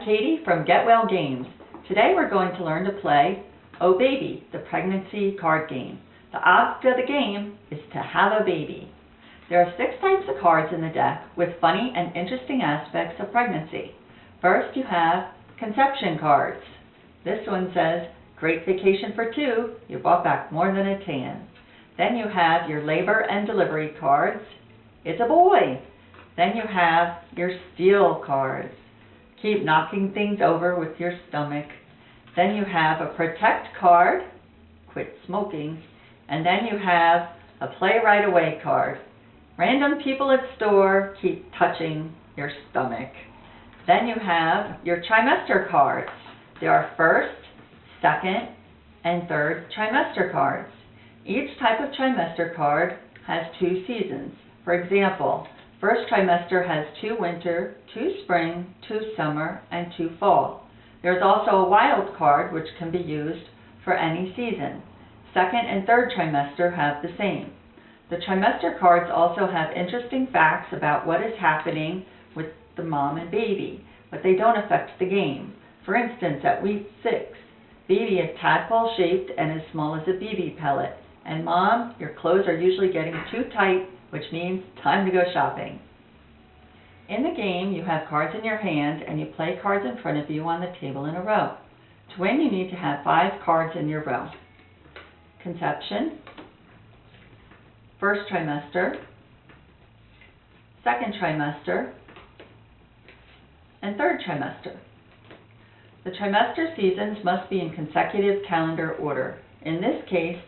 Katie from Get Well Games. Today we're going to learn to play Oh Baby, the pregnancy card game. The object of the game is to have a baby. There are 6 types of cards in the deck with funny and interesting aspects of pregnancy. First you have conception cards. This one says, great vacation for 2, you brought back more than a tan. Then you have your labor and delivery cards. It's a boy. Then you have your steal cards. Keep knocking things over with your stomach. Then you have a protect card. Quit smoking. And then you have a play right away card. Random people at store, keep touching your stomach. Then you have your trimester cards. There are first, second, and third trimester cards. Each type of trimester card has 2 seasons. For example, first trimester has 2 winter, 2 spring, 2 summer, and 2 fall. There's also a wild card which can be used for any season. Second and third trimester have the same. The trimester cards also have interesting facts about what is happening with the mom and baby, but they don't affect the game. For instance, at week 6, baby is tadpole shaped and as small as a BB pellet. And mom, your clothes are usually getting too tight, which means time to go shopping. In the game, you have cards in your hand and you play cards in front of you on the table in a row. To win, you need to have 5 cards in your row. Conception, first trimester, second trimester, and third trimester. The trimester seasons must be in consecutive calendar order. In this case,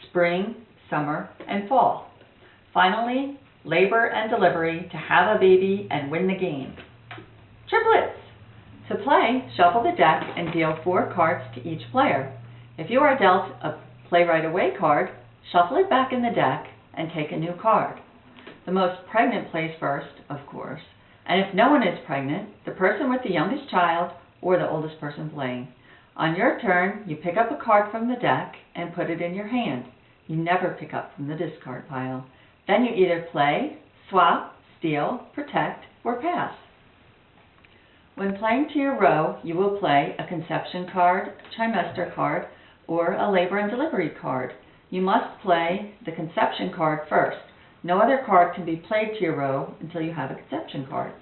spring, summer, and fall. Finally, labor and delivery to have a baby and win the game. Triplets! To play, shuffle the deck and deal 4 cards to each player. If you are dealt a play right away card, shuffle it back in the deck and take a new card. The most pregnant plays first, of course, and if no one is pregnant, the person with the youngest child or the oldest person playing. On your turn, you pick up a card from the deck and put it in your hand. You never pick up from the discard pile. Then you either play, swap, steal, protect, or pass. When playing to your row, you will play a conception card, trimester card, or a labor and delivery card. You must play the conception card first. No other card can be played to your row until you have a conception card.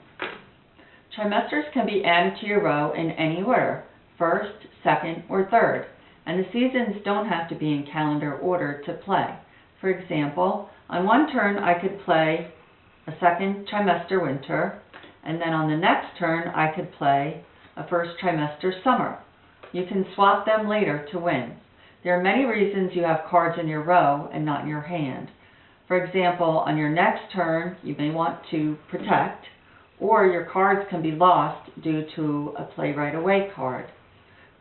Trimesters can be added to your row in any order, first, second, or third, and the seasons don't have to be in calendar order to play. For example, on one turn I could play a second trimester winter, and then on the next turn I could play a first trimester summer. You can swap them later to win. There are many reasons you have cards in your row and not in your hand. For example, on your next turn you may want to protect, or your cards can be lost due to a play right away card.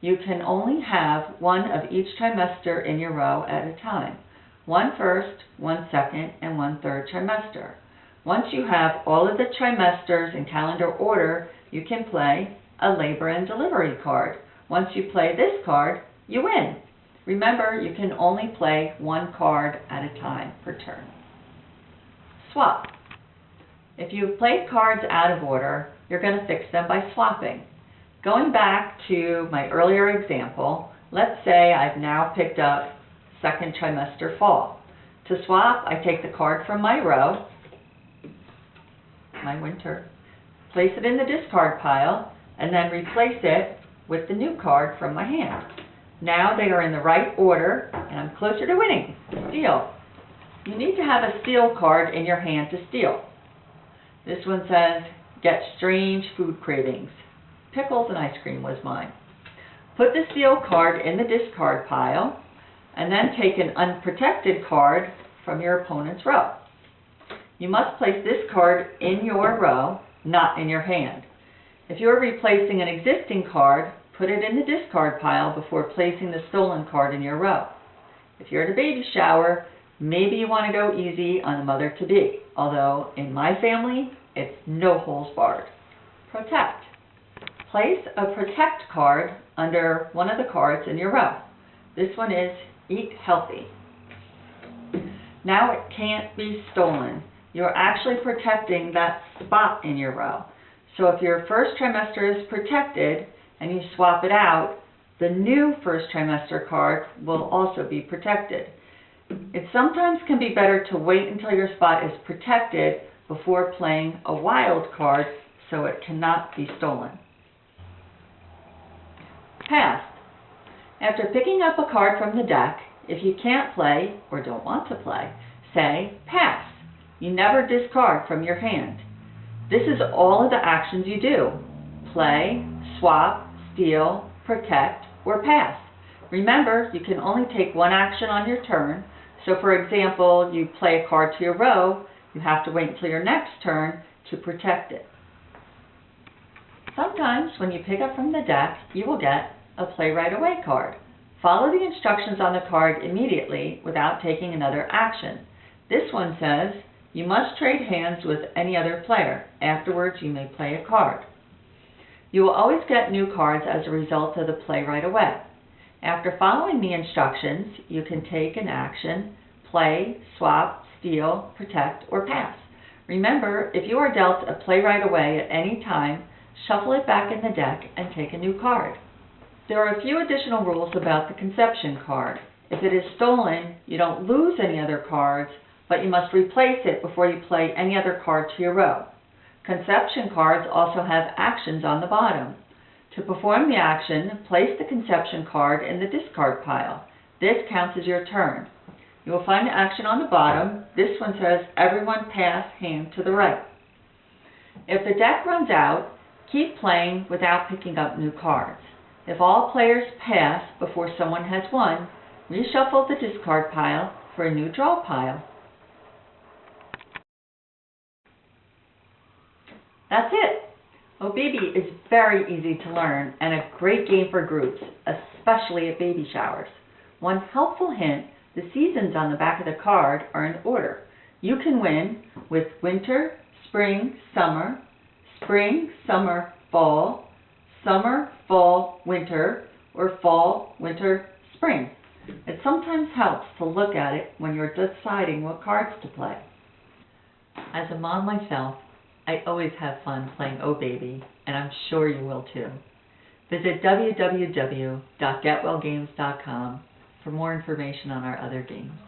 You can only have 1 of each trimester in your row at a time. 1 first, 1 second, and 1 third trimester. Once you have all of the trimesters in calendar order, you can play a labor and delivery card. Once you play this card, you win. Remember, you can only play 1 card at a time per turn. Swap. If you've played cards out of order, you're going to fix them by swapping. Going back to my earlier example, let's say I've now picked up second trimester fall. To swap, I take the card from my row, my winter, place it in the discard pile, and then replace it with the new card from my hand. Now they are in the right order, and I'm closer to winning. Steal. You need to have a steal card in your hand to steal. This one says, get strange food cravings. Pickles and ice cream was mine. Put the steal card in the discard pile, and then take an unprotected card from your opponent's row. You must place this card in your row, not in your hand. If you are replacing an existing card, put it in the discard pile before placing the stolen card in your row. If you're at a baby shower, maybe you want to go easy on the mother-to-be, although in my family, it's no holds barred. Protect. Place a protect card under one of the cards in your row. This one is Eat Healthy. Now it can't be stolen. You're actually protecting that spot in your row. So if your first trimester is protected and you swap it out, the new first trimester card will also be protected. It sometimes can be better to wait until your spot is protected before playing a wild card so it cannot be stolen. Pass. After picking up a card from the deck, if you can't play or don't want to play, say pass. You never discard from your hand. This is all of the actions you do: play, swap, steal, protect, or pass. Remember, you can only take one action on your turn. So for example, you play a card to your row, you have to wait until your next turn to protect it. Sometimes when you pick up from the deck, you will get a play right away card. Follow the instructions on the card immediately without taking another action. This one says, you must trade hands with any other player. Afterwards, you may play a card. You will always get new cards as a result of the play right away. After following the instructions, you can take an action, play, swap, steal, protect, or pass. Remember, if you are dealt a play right away at any time, shuffle it back in the deck and take a new card. There are a few additional rules about the conception card. If it is stolen, you don't lose any other cards, but you must replace it before you play any other card to your row. Conception cards also have actions on the bottom. To perform the action, place the conception card in the discard pile. This counts as your turn. You will find the action on the bottom. This one says, everyone pass hand to the right. If the deck runs out, keep playing without picking up new cards. If all players pass before someone has won, reshuffle the discard pile for a new draw pile. That's it. Oh Baby is very easy to learn and a great game for groups, especially at baby showers. One helpful hint, the seasons on the back of the card are in order. You can win with winter, spring, summer, fall, summer, fall, winter, or fall, winter, spring. It sometimes helps to look at it when you're deciding what cards to play. As a mom myself, I always have fun playing Oh Baby, and I'm sure you will too. Visit www.getwellgames.com for more information on our other games.